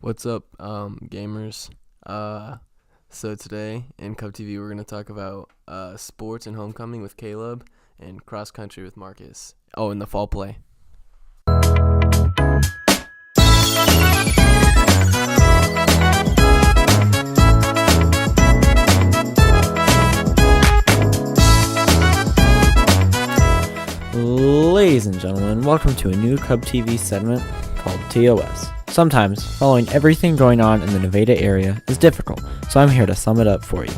What's up, gamers? So today in Cub TV, we're gonna talk about sports and homecoming with Caleb and cross country with Marcus. Oh, and the fall play. Ladies and gentlemen, welcome to a new Cub TV segment called TOS. Sometimes, following everything going on in the Nevada area is difficult, so I'm here to sum it up for you.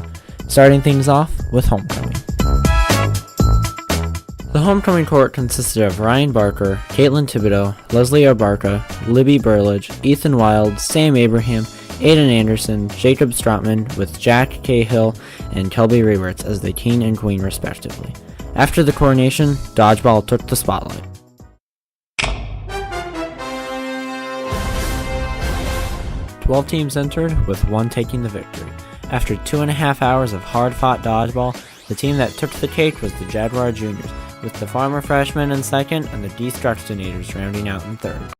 Starting things off with homecoming. The homecoming court consisted of Ryan Barker, Caitlin Thibodeau, Leslie Abarca, Libby Burlage, Ethan Wild, Sam Abraham, Aiden Anderson, Jacob Strotman, with Jack Cahill and Kelby Rayworth as the king and queen respectively. After the coronation, dodgeball took the spotlight. Twelve teams entered, with one taking the victory. After 2.5 hours of hard-fought dodgeball, the team that took the cake was the Jaguar Juniors, with the Farmer Freshmen in second and the Destructinators rounding out in third.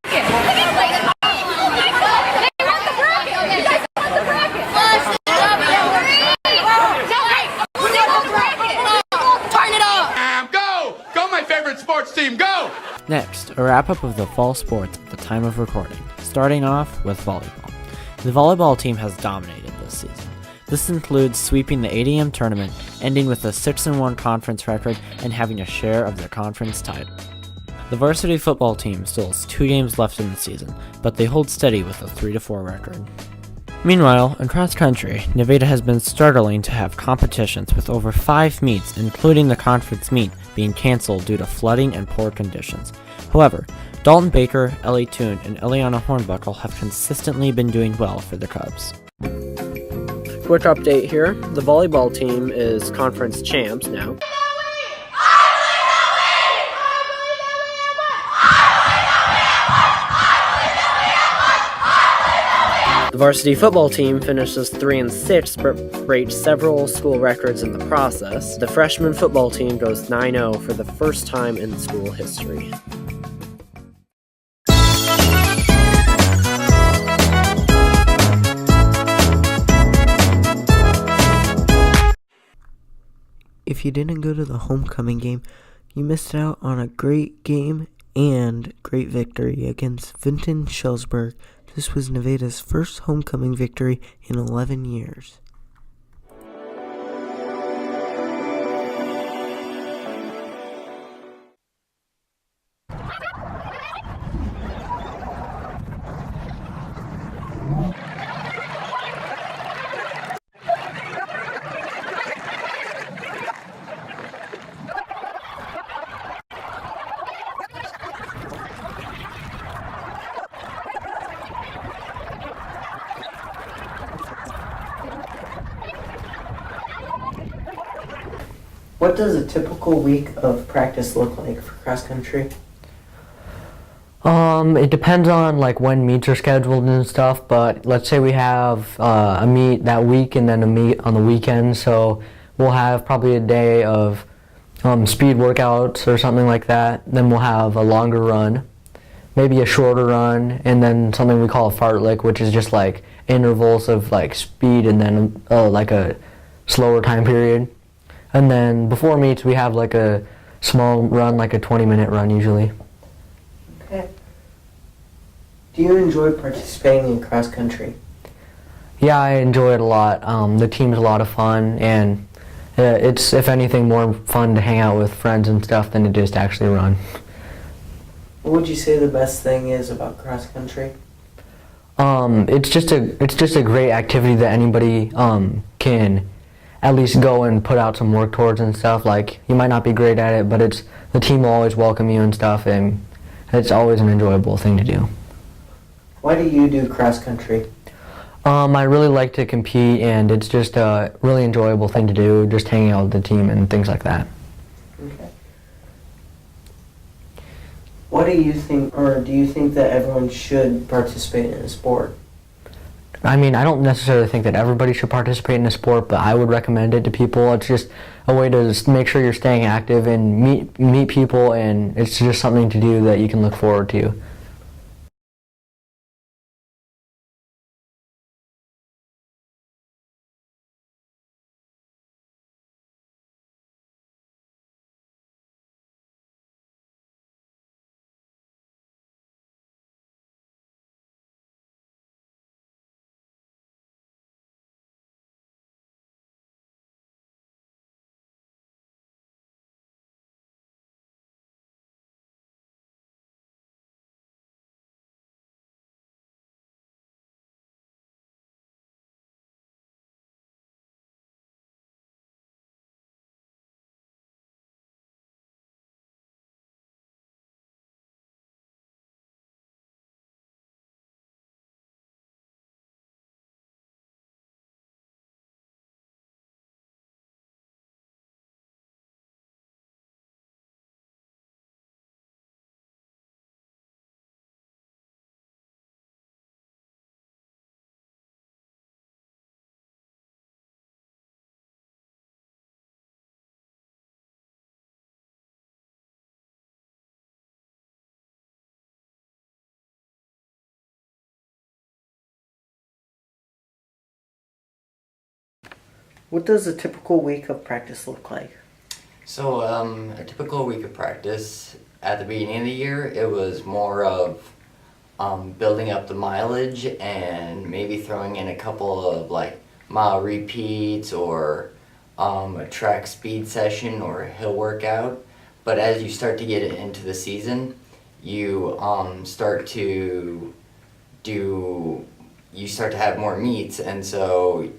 Sports team, go! Next, a wrap-up of the fall sports at the time of recording, starting off with volleyball. The volleyball team has dominated this season. This includes sweeping the 8am tournament, ending with a 6-1 conference record and having a share of their conference title. The varsity football team still has 2 games left in the season, but they hold steady with a 3-4 record. Meanwhile, in cross country, Nevada has been struggling to have competitions with over 5 meets, including the conference meet, being canceled due to flooding and poor conditions. However, Dalton Baker, Ellie Toon, and Eliana Hornbuckle have consistently been doing well for the Cubs. Quick update here, the volleyball team is conference champs now. The varsity football team finishes 3-6 but breaks several school records in the process. The freshman football team goes 9-0 for the first time in school history. If you didn't go to the homecoming game, you missed out on a great game and great victory against Vinton Shellsburg. This was Nevada's first homecoming victory in 11 years. What does a typical week of practice look like for cross country? It depends on when meets are scheduled and stuff, but let's say we have a meet that week and then a meet on the weekend, so we'll have probably a day of speed workouts or something like that. Then we'll have a longer run, maybe a shorter run, and then something we call a fartlek, which is just intervals of speed and then a slower time period. And then before meets, we have a small run, a 20-minute run usually. Okay. Do you enjoy participating in cross country? Yeah, I enjoy it a lot. The team's a lot of fun, and it's, if anything, more fun to hang out with friends and stuff than it is to actually run. What would you say the best thing is about cross country? It's just a great activity that anybody can at least go and put out some work towards and stuff. You might not be great at it, but the team will always welcome you and stuff, and it's always an enjoyable thing to do. Why do you do cross country? I really like to compete, and it's just a really enjoyable thing to do, just hanging out with the team and things like that. Okay. What do you think, or do you think that everyone should participate in a sport? I mean, I don't necessarily think that everybody should participate in a sport, but I would recommend it to people. It's just a way to make sure you're staying active and meet people, and it's just something to do that you can look forward to. What does a typical week of practice look like? So, a typical week of practice at the beginning of the year, it was more of building up the mileage and maybe throwing in a couple of like mile repeats or a track speed session or a hill workout. But as you start to get into the season, you start to have more meets, and so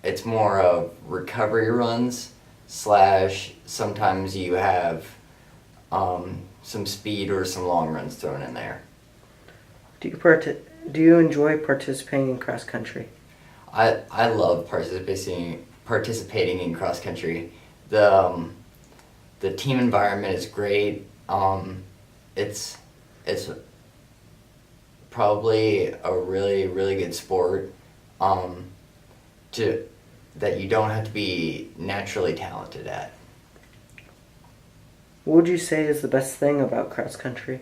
it's more of recovery runs slash sometimes you have some speed or some long runs thrown in there. Do you enjoy participating in cross country? I love participating in cross country. The team environment is great. It's probably a really, really good sport that you don't have to be naturally talented at. What would you say is the best thing about cross country?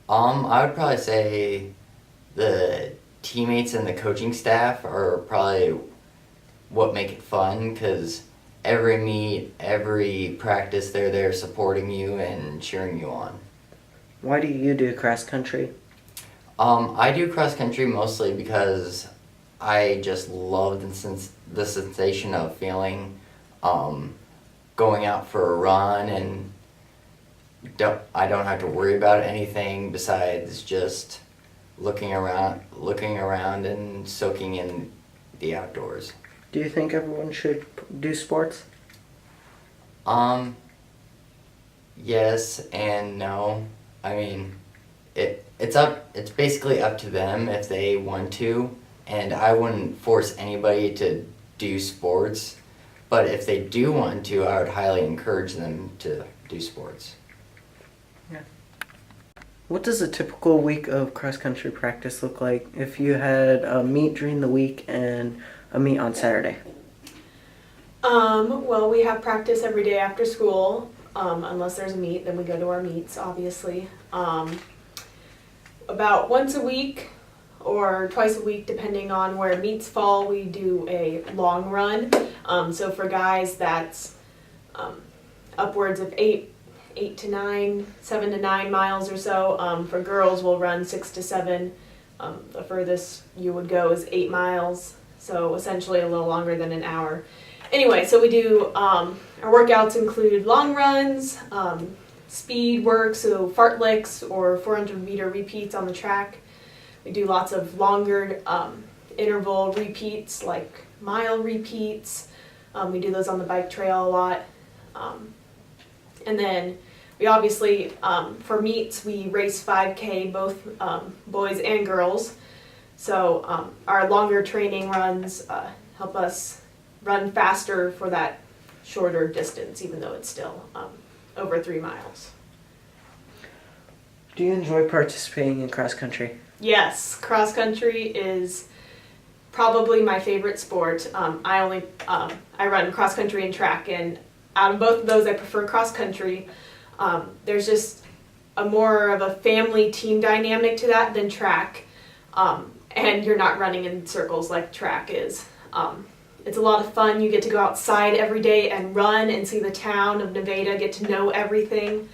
I would probably say the teammates and the coaching staff are probably what make it fun, because every meet, every practice, they're there supporting you and cheering you on. Why do you do cross country? I do cross country mostly because I just love the sensation of feeling going out for a run, and I don't have to worry about anything besides just looking around and soaking in the outdoors. Do you think everyone should do sports? Yes and no. I mean, it's basically up to them if they want to, and I wouldn't force anybody to do sports. But if they do want to, I would highly encourage them to do sports. What does a typical week of cross-country practice look like if you had a meet during the week and a meet on Saturday? Well, we have practice every day after school. Unless there's a meet, then we go to our meets, obviously. About once a week or twice a week, depending on where meets fall, we do a long run. So for guys, that's upwards of 7 to 9 miles or so. For girls, we'll run 6 to 7. The furthest you would go is 8 miles, so essentially a little longer than an hour. Anyway, so we do, our workouts include long runs, speed work, so fartleks or 400-meter repeats on the track. We do lots of longer interval repeats, like mile repeats. We do those on the bike trail a lot. And then we obviously, for meets, we race 5K, both boys and girls. So our longer training runs help us run faster for that shorter distance, even though it's still over 3 miles. Do you enjoy participating in cross country? Yes, cross country is probably my favorite sport. I run cross country and track, and out of both of those, I prefer cross country. There's just a more of a family team dynamic to that than track, and you're not running in circles like track is. It's a lot of fun. You get to go outside every day and run and see the town of Nevada, get to know everything.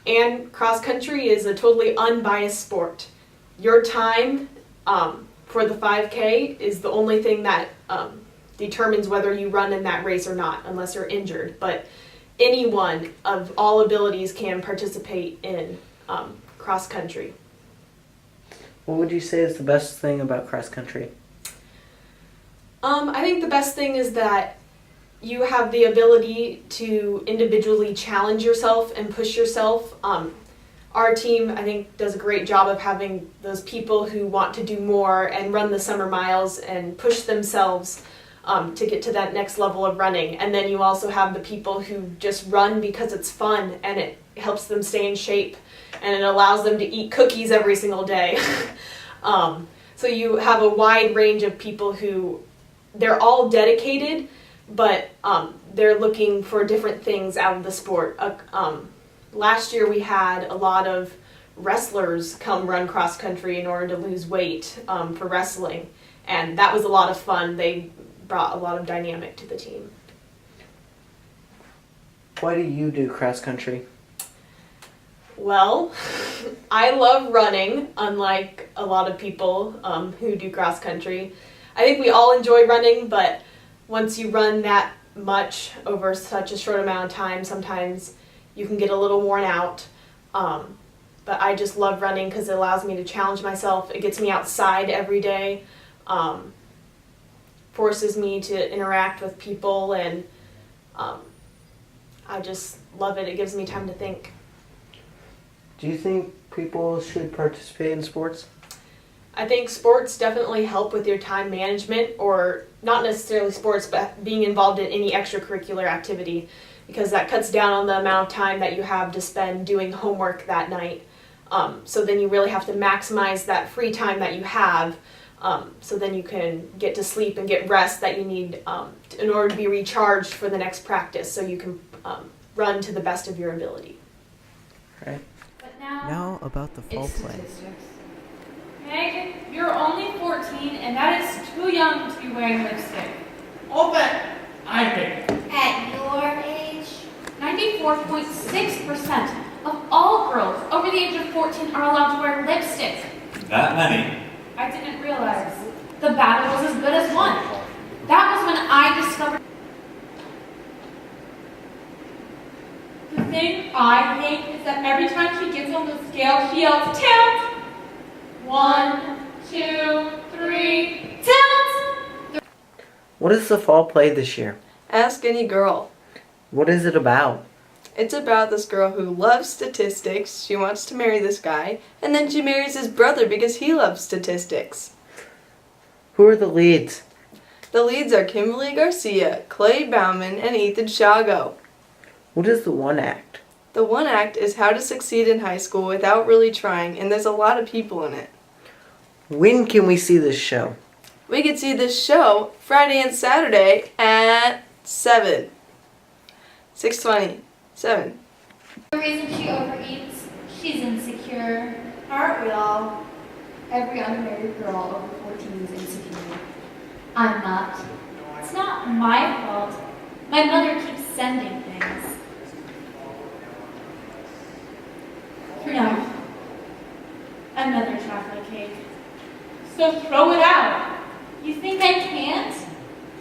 And cross country is a totally unbiased sport. Your time for the 5K is the only thing that determines whether you run in that race or not, unless you're injured. But anyone of all abilities can participate in cross country. What would you say is the best thing about cross country? I think the best thing is that you have the ability to individually challenge yourself and push yourself. Our team, I think, does a great job of having those people who want to do more and run the summer miles and push themselves to get to that next level of running. And then you also have the people who just run because it's fun and it helps them stay in shape and it allows them to eat cookies every single day. So you have a wide range of people who, they're all dedicated, but they're looking for different things out of the sport. Last year we had a lot of wrestlers come run cross country in order to lose weight for wrestling, and that was a lot of fun. They brought a lot of dynamic to the team. Why do you do cross country? Well, I love running, unlike a lot of people who do cross country. I think we all enjoy running, but once you run that much over such a short amount of time, sometimes you can get a little worn out. But I just love running because it allows me to challenge myself. It gets me outside every day, forces me to interact with people, and I just love it. It gives me time to think. Do you think people should participate in sports? I think sports definitely help with your time management, or not necessarily sports, but being involved in any extracurricular activity, because that cuts down on the amount of time that you have to spend doing homework that night. So then you really have to maximize that free time that you have, so then you can get to sleep and get rest that you need in order to be recharged for the next practice, so you can run to the best of your ability. Right. But now, Now about the fall it's play. statistics. Meg, you're only 14, and that is too young to be wearing lipstick. Open! I think. At your age? 94.6% of all girls over the age of 14 are allowed to wear lipstick. That many. I didn't realize. The battle was as good as won. That was when I discovered. The thing I hate is that every time she gets on the scale, she yells, "Tilt! 1, 2, 3, tilt!" What is the fall play this year? Ask Any Girl. What is it about? It's about this girl who loves statistics. She wants to marry this guy, and then she marries his brother because he loves statistics. Who are the leads? The leads are Kimberly Garcia, Clay Bauman, and Ethan Shago. What is the one act? The one act is how to succeed in high school without really trying, and there's a lot of people in it. When can we see this show? We can see this show Friday and Saturday at 7. 6:20. 7. The reason she overeats, she's insecure. Aren't we all? Every unmarried girl over 14 is insecure. I'm not. It's not my fault. My mother keeps sending things. No. Another chocolate cake. So throw it out. You think I can't?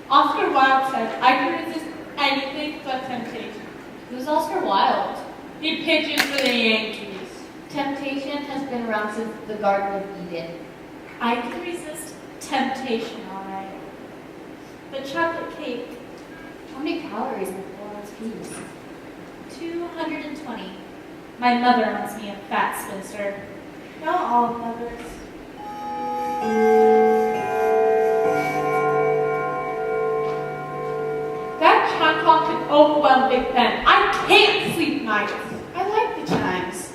Oscar Wilde said I can resist anything but temptation. Who's Oscar Wilde? He pitches for the Yankees. Temptation has been around since the Garden of Eden. I can resist temptation, all right. But chocolate cake, How many calories in a 4-ounce piece? 220. My mother wants me a fat spinster. Not all mothers. That chime clock could overwhelm Big Ben. I can't sleep nights. I like the chimes.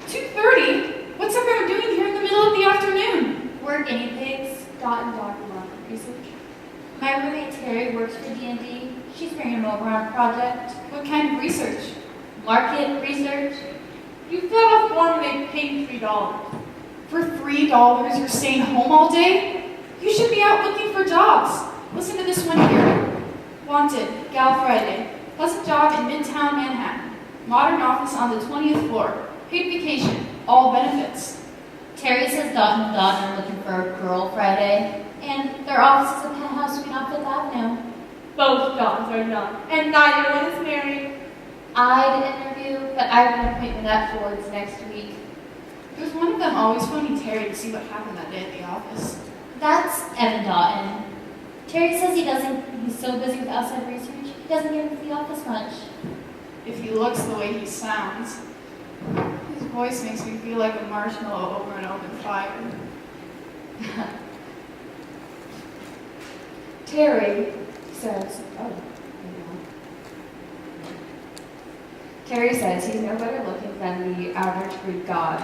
2:30? What's everyone doing here in the middle of the afternoon? We're guinea pigs. Dot and Dot market research. My roommate Terry works for D&D. She's bringing him over on a project. What kind of research? Market research. You filled out a form and they paid $3. For $3, you're staying home all day? You should be out looking for jobs. Listen to this one here. Wanted, Gal Friday. Pleasant job in Midtown Manhattan. Modern office on the 20th floor. Paid vacation. All benefits. Terry says Dot and Dot are looking for a girl Friday. And their office is a penthouse suite on Fifth Avenue. Both dogs are young, and neither one is married. I'd interview, but I have an appointment at Ford's next week. There's one of them always phoning Terry to see what happened that day at the office. That's Evan Dotton. Terry says he's so busy with outside research, he doesn't get into the office much. If he looks the way he sounds. His voice makes me feel like a marshmallow over an open fire. Terry says, Terry says he's no better looking than the average Greek god.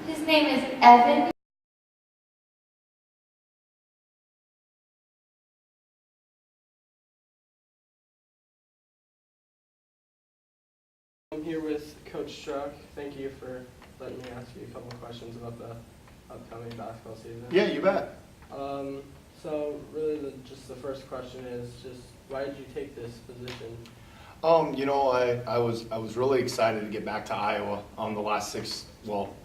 His name is Evan. I'm here with Coach Struck. Thank you for letting me ask you a couple of questions about the upcoming basketball season. Yeah, you bet. So really, just the first question is just why did you take this position? I was really excited to get back to Iowa. The last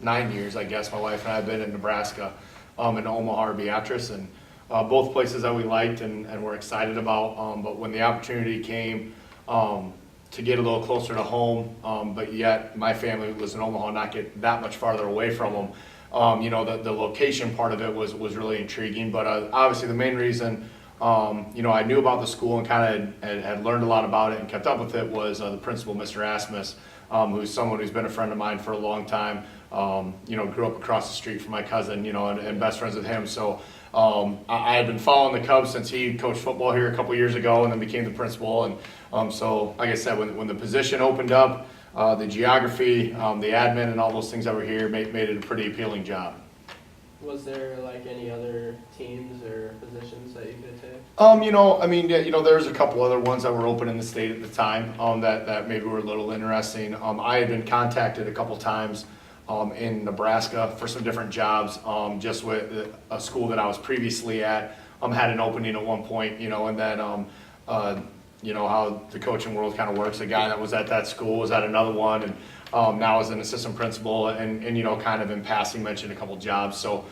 9 years, I guess, my wife and I have been in Nebraska, in Omaha, Beatrice, and both places that we liked and were excited about. But when the opportunity came to get a little closer to home, but yet my family was in Omaha, not get that much farther away from them. The location part of it was really intriguing, but obviously the main reason, I knew about the school and kind of had learned a lot about it and kept up with it was the principal, Mr. Asmus, who's someone who's been a friend of mine for a long time. Grew up across the street from my cousin, and best friends with him. So I had been following the Cubs since he coached football here a couple years ago and then became the principal. And so, like I said, when the position opened up, the geography, the admin, and all those things that were here made it a pretty appealing job. Was there like any other teams or positions that you could take? There's a couple other ones that were open in the state at the time that maybe were a little interesting. I had been contacted a couple times in Nebraska for some different jobs, just with a school that I was previously at. Had an opening at one point, and then how the coaching world kind of works. A guy that was at that school was at another one, and now as an assistant principal, and kind of in passing mentioned a couple jobs. So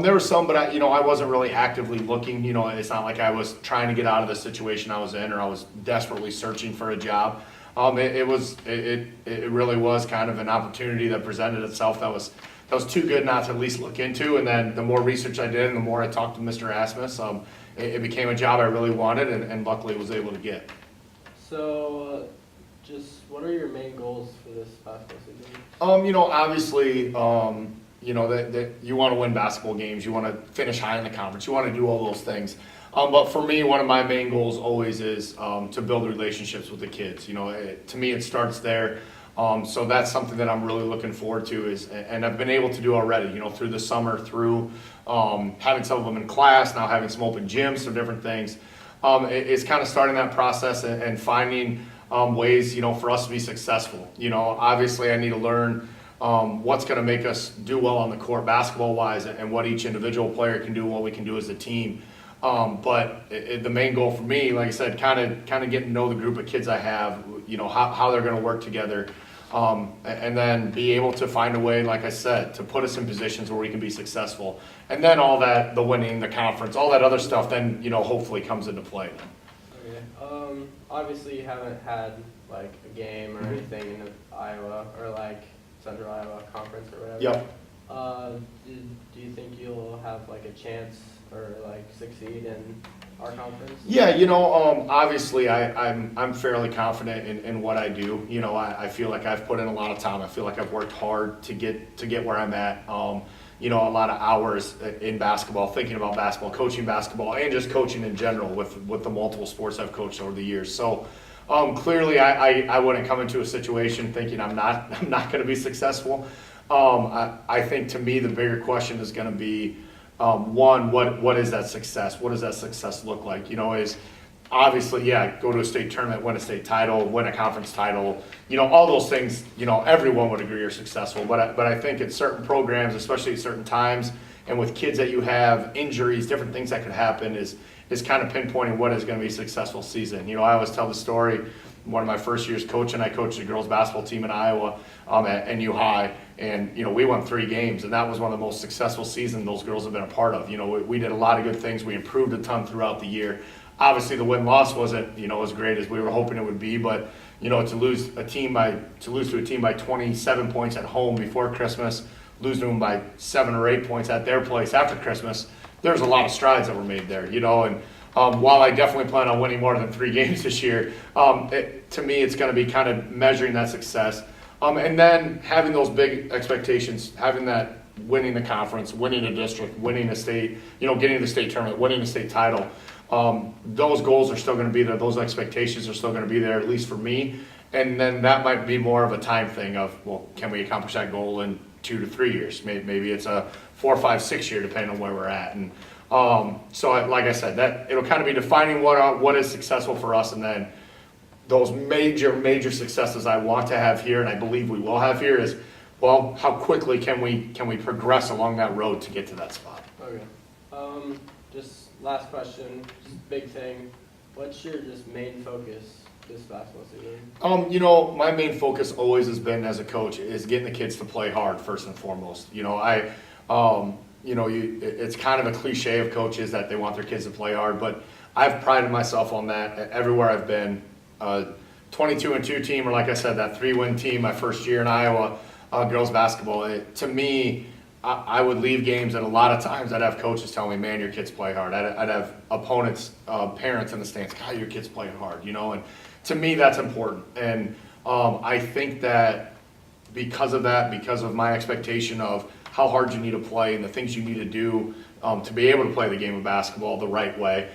there were some, but I wasn't really actively looking. It's not like I was trying to get out of the situation I was in, or I was desperately searching for a job. It really was kind of an opportunity that presented itself that was too good not to at least look into. And then the more research I did and the more I talked to Mr. Asmus, it became a job I really wanted and luckily was able to get. So just what are your main goals for this basketball season? Obviously, that you want to win basketball games, you want to finish high in the conference, you want to do all those things. But for me, one of my main goals always is to build relationships with the kids. To me, it starts there. So that's something that I'm really looking forward to and I've been able to do already, through the summer, through having some of them in class, now having some open gyms, some different things. It's kind of starting that process and finding ways, for us to be successful. Obviously I need to learn what's going to make us do well on the court basketball-wise and what each individual player can do and what we can do as a team. But the main goal for me, like I said, kind of getting to know the group of kids I have, how they're going to work together, and then be able to find a way, like I said, to put us in positions where we can be successful. And then all that, the winning, the conference, all that other stuff, then, hopefully comes into play. Okay. Obviously you haven't had like a game or anything in the Iowa or like Central Iowa Conference or whatever. Yep. Do you think you'll have like a chance or like succeed in our conference? Yeah, obviously I'm fairly confident in what I do. I feel like I've put in a lot of time. I feel like I've worked hard to get where I'm at. A lot of hours in basketball, thinking about basketball, coaching basketball, and just coaching in general with the multiple sports I've coached over the years. So clearly I wouldn't come into a situation thinking I'm not going to be successful. I think to me the bigger question is going to be, one, what is that success? What does that success look like? Is obviously, go to a state tournament, win a state title, win a conference title, all those things, everyone would agree are successful. But I think at certain programs, especially at certain times, and with kids that you have, injuries, different things that could happen is kind of pinpointing what is going to be a successful season. I always tell the story, one of my first years coaching, I coached a girls basketball team in Iowa at NU High, and we won 3 games, and that was one of the most successful seasons those girls have been a part of. We did a lot of good things. We improved a ton throughout the year. Obviously, the win-loss wasn't as great as we were hoping it would be, but to lose to a team by 27 points at home before Christmas, lose to them by 7 or 8 points at their place after Christmas, there's a lot of strides that were made there. And while I definitely plan on winning more than 3 games this year, to me it's going to be kind of measuring that success. And then having those big expectations, having that winning the conference, winning a district, winning a state, getting to the state tournament, winning a state title. Those goals are still going to be there. Those expectations are still going to be there, at least for me. And then that might be more of a time thing of, well, can we accomplish that goal in 2 to 3 years? Maybe it's a 4, 5, 6 year, depending on where we're at. And so, like I said, that it'll kind of be defining what is successful for us, and then those major successes I want to have here, and I believe we will have here, is, well, how quickly can we progress along that road to get to that spot? Okay. just last question, just big thing. What's your just main focus this basketball season? You know, my main focus always has been as a coach is getting the kids to play hard first and foremost. You know, it's kind of a cliche of coaches that they want their kids to play hard, but I've prided myself on that everywhere I've been. 22-2 team, or like I said, that 3-win team my first year in Iowa, girls basketball. To me, I would leave games, and a lot of times I'd have coaches tell me, man, your kids play hard. I'd have opponents, parents in the stands, God, your kids play hard, you know, and to me that's important. And I think that because of that, because of my expectation of how hard you need to play and the things you need to do to be able to play the game of basketball the right way,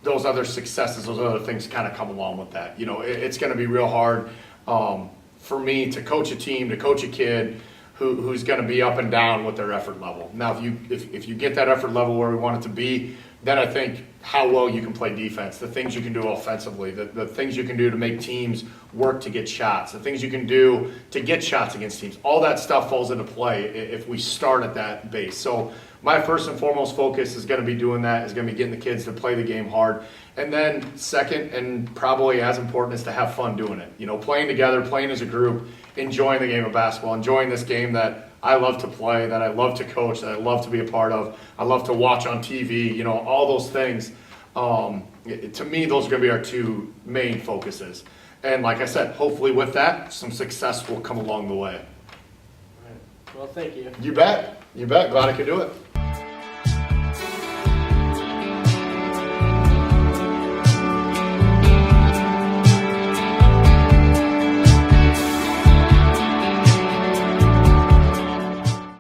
those other successes, those other things kind of come along with that. You know, it's going to be real hard for me to coach a team, to coach a kid who's going to be up and down with their effort level. Now, if you get that effort level where we want it to be, then I think how well you can play defense, the things you can do offensively, the things you can do to make teams work to get shots, the things you can do to get shots against teams, all that stuff falls into play if we start at that base. So my first and foremost focus is going to be doing that, is going to be getting the kids to play the game hard. And then second, and probably as important, is to have fun doing it. You know, playing together, playing as a group, enjoying the game of basketball, enjoying this game that I love to play, that I love to coach, that I love to be a part of, I love to watch on TV, you know, all those things. To me, those are going to be our two main focuses. And like I said, hopefully with that, some success will come along the way. All right. Well, thank you. You bet. You bet. Glad I could do it.